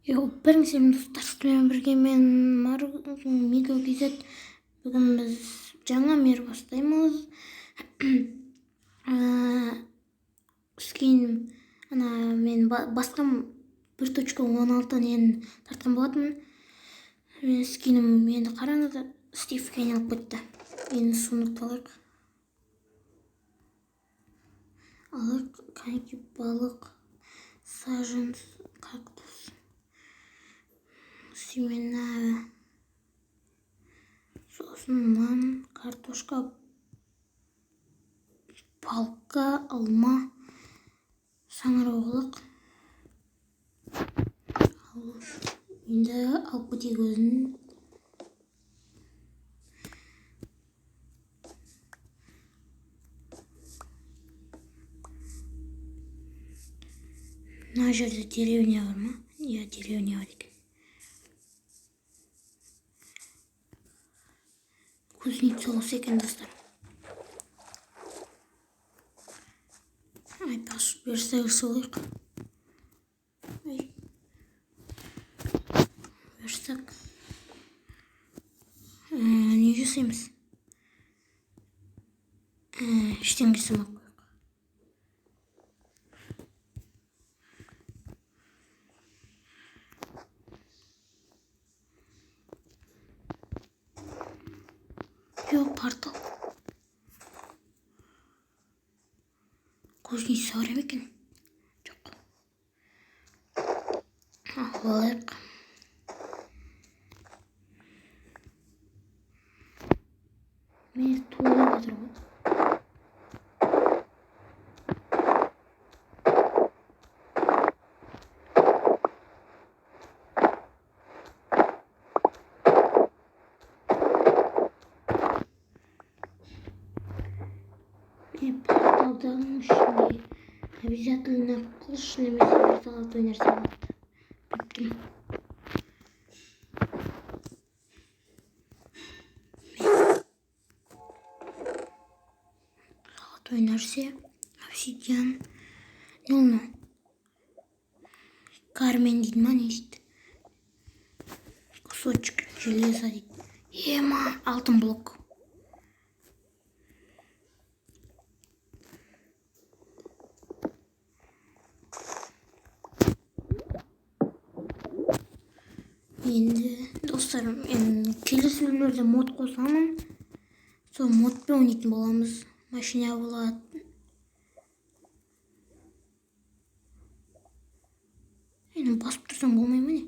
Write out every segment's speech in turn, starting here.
Біріншіден достармен бірге мен Миго KZ бүгін біз жаңа мер бастаймыз. Скин мен басқам 1.16 нен тартқан болатынмын. Скинім енді қараңыздар, Стив алып кетті. Енді сундықты алайық. Кәнеки балық, сажен, кактус, семена, сосын нан, картошка, палка, алма, саңырауқұлақ. Енді алып кетейік өзін. Мына жерде деревня бар ма? Иә, деревня бар екен. Кузница осы екен, достар. Айтпақшы, берсек солайық. Берсек. Не жасаймыз? Ештеңе жасамақ. Yok, портал. Кузница бар екен. Жоқ. Алайық. Мен туылып отыр ғой. Порталдың ішінде обязательно қылыш немесе золотой нәрсе болады. Біттім. Золотой нәрсе, обсидиан, кармен дейді ма, не дейді? Кусочек железа дейді. Ема, алтын блок. Енді достар, келесі бөлімдерде мод қосамын. Сол модпен ойнайтын боламыз. Машина болады. Енді басып тұрсам болмай ма не?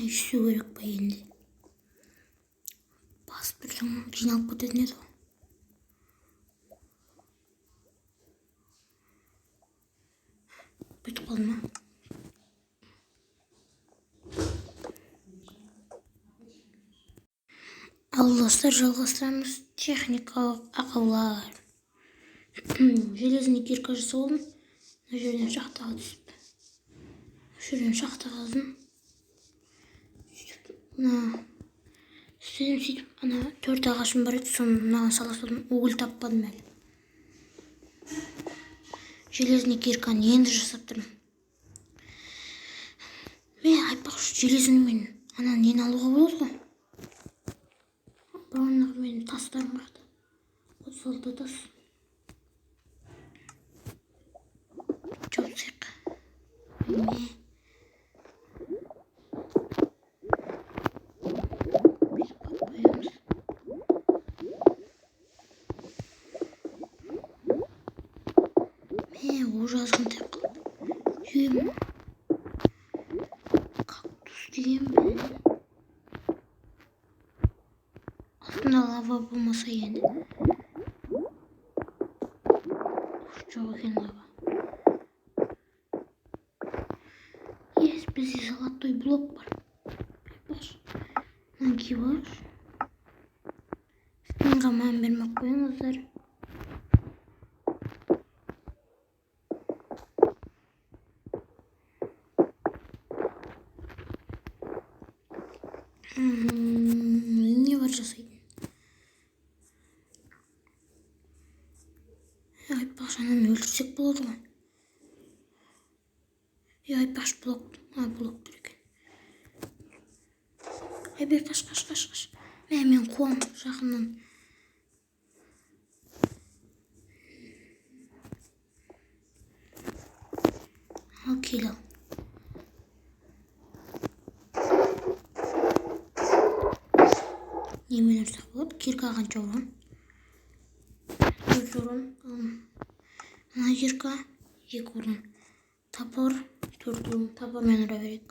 Үшсу керек па енді? Басып тұрсам жиналып кететін еді ғой. Бүйтіп қалды ма? Ал достар, жалғастырамыз. Техникалық ақаулар. Железный кирка жасап алдым. Мына жерден шахтаға түсіп. Жүрген шахтаға алдым. Сөйтіп, 4 ағашым бар еді, соны мынаған сала салдым. Уголь таппадым әлі. Железный кирканы енді жасап тұрмын. Мен айтпақшы, железныймен нені алуға болады ғой. Бұрынғы менің тастарым қақта. 36 тас. Жопсық. Ужасын деп қалды. Жүйем. Кактус деген бе? Астында лава болмаса енді. Жоқ екен лава. Есть, бізде золотой блок бар. Айтпақшы. Мынанки бар. Скинға мән бермек қойыңыздар. Ne var jasaydın? Aytпақшы ананы өлтірсек болады ғой. Айтпақшы блок. Блок тұр екен. Бер қаш. Мен қуам жақыннан. Ал кел ал. Немен ұрсақ болады? Кирка қанша ұрған? 4 ұрған. Мына кирка 2 ұрған. Тапор 4 ұрған. Тапормен ұра берейік.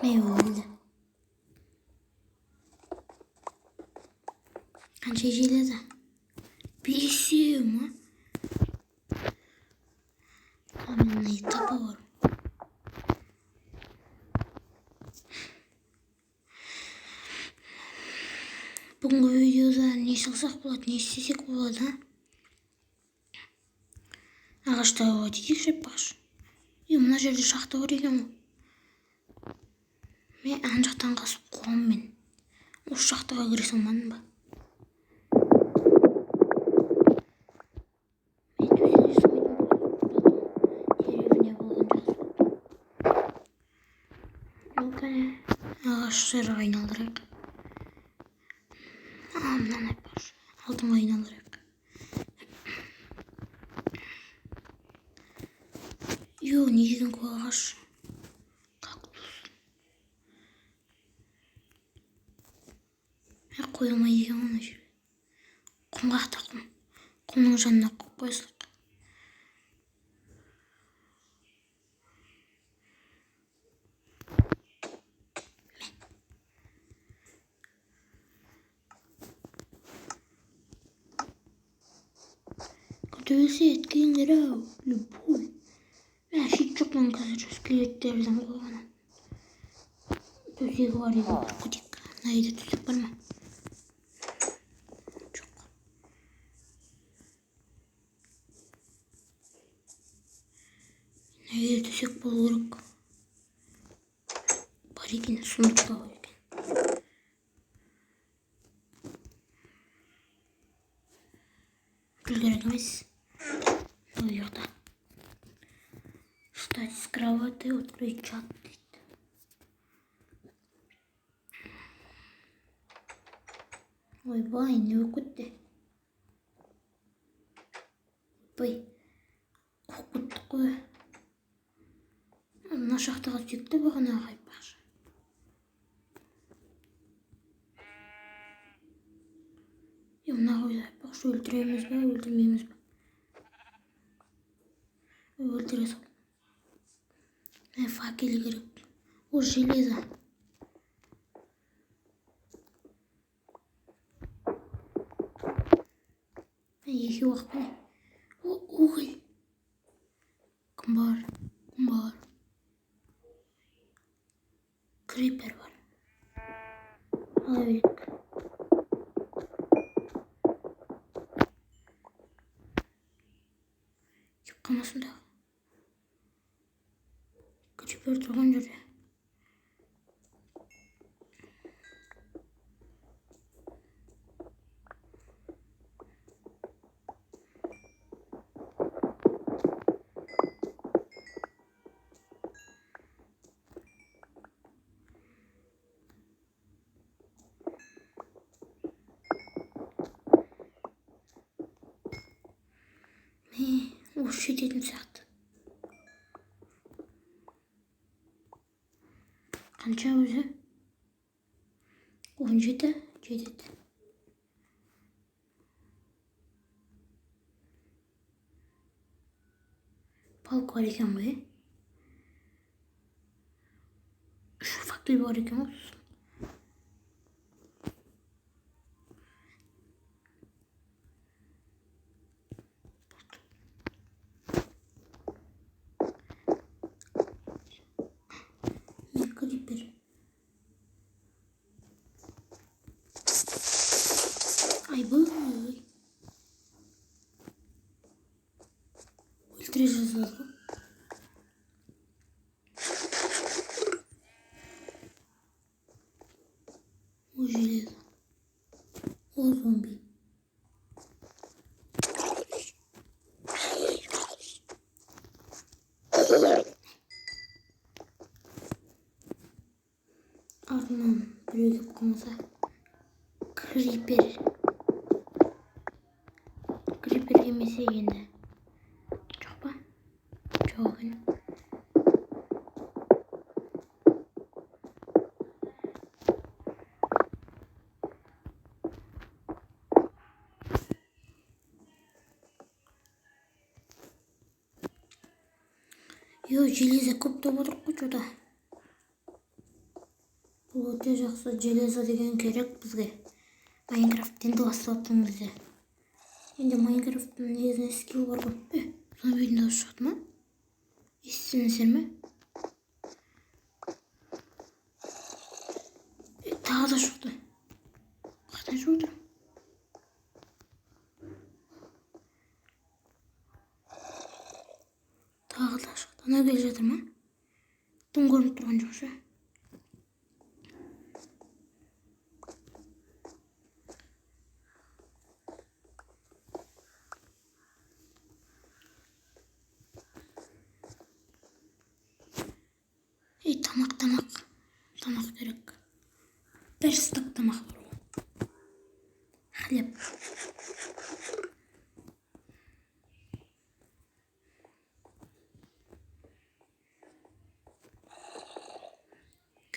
Өлді. Қанша желеді? 5 ма? Мына тапор. Бүгінгі видеода не салсақ болады, не істесек болады? Ағашта дейік жаппақшы. Мына жерде шахта бар екен ғой. Мен ана жақтан қасып қуам мен. Осы шахтаға кіре салмадым ба? Мен төсеге салмайтын деревня болған жақсы. Ағаш жарға айналдырайық. Мынаны айтпақшы. Алтынға айналдырайық. Не деген көк ағаш? Қойылмай деген оны жер. Құмғақта құм. Құмның жанына қойсақ. Көтөбелсе еткендер ау. Любой. Мен шет жоқпын қазір скелеттерден қойғанын. Төсегі бар еді. Көтек. Мына үйде төсек бар ма? Үйде төсек болу керек. Бар екен, сундықта бар екен. Бұл керек емес. Бұл ұйықта. Встать с кровати, открыть чат дейді. Ойбай, не өкітті? Ойбай, қоқыттық қой. Мына шахтаға түсекті бағана айтпақшы. Мына қойды айтпақшы, өлтіреміз бе, өлтірмейміз бе? Өлтіре сол. Факел керек. О, железо. Екі уақыт міне. Уголь. Кім бар? Крипер бар. Ала берейік. Кеп қалмасын дағы. Крипер тұрған жерде. Осы жететін сияқты. Қанша өзі? 17 жетеді. Балк бар екен ғой. 3 факел бар екен ғой. Крипер. Ayvay. Öldüreceğiz onu. O jeleza. O zombi. Ardından böyle konuza Creeper. Creeper gemisi yine. Coba. Coba. Yo, железо көп деп отырық қой жода. Бұл өте жақсы, железо деген керек бізге. Майнкрафттен де бастап жатқан кезде. Енді Майнкрафттың негізінде скилл бар ғой. Зомбидің дауысы шықты ма? Естісеңіздер ме? Тағы да шықты. Қайдан шығып отыр? Тағы да шықты. Анау келе жатыр ма? Тым көрініп тұрған жоқ ше. Тамақ керек. Бір стак тамақ бар ғой. Хлеб.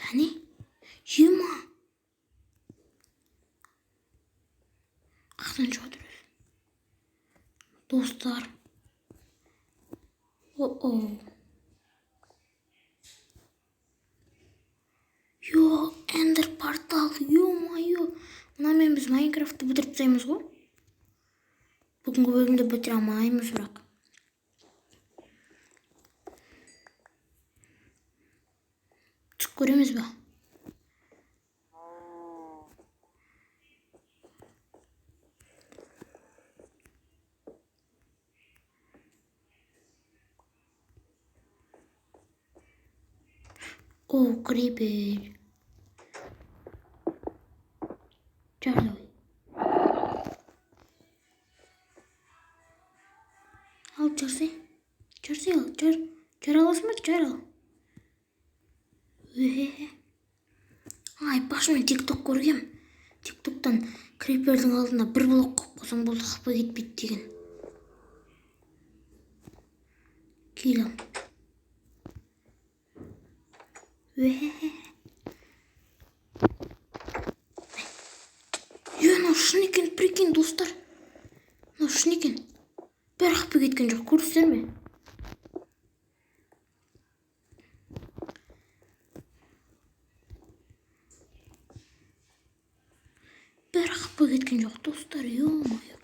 Кәне? Жема. Қақтан шығып отыр. Достар. О-о. Yo, Ender портал, ё-моё. Мынамен біз Майнкрафтты бітіріп тастаймыз ғой. Бүгінгі бөлімді бітіре алмаймыз бірақ. Түсіп көреміз ба? О, Creeper. Чарлой. Ал, Чарси. Чарси ал. Чар аласың ба? Чар ал. Ай, башымен тикток көргем. Тиктоктан Крипердің алдына бір блок қойып қойсаң болды, қақпай кетпейді деген. Кел ал. Мынау шын екен, прикинь, достар. Мынау шын екен. Бәрі қақпай кеткен жоқ, көрдіңіздер ме? Бәрі қақпай кеткен жоқ, достар, ё-моё.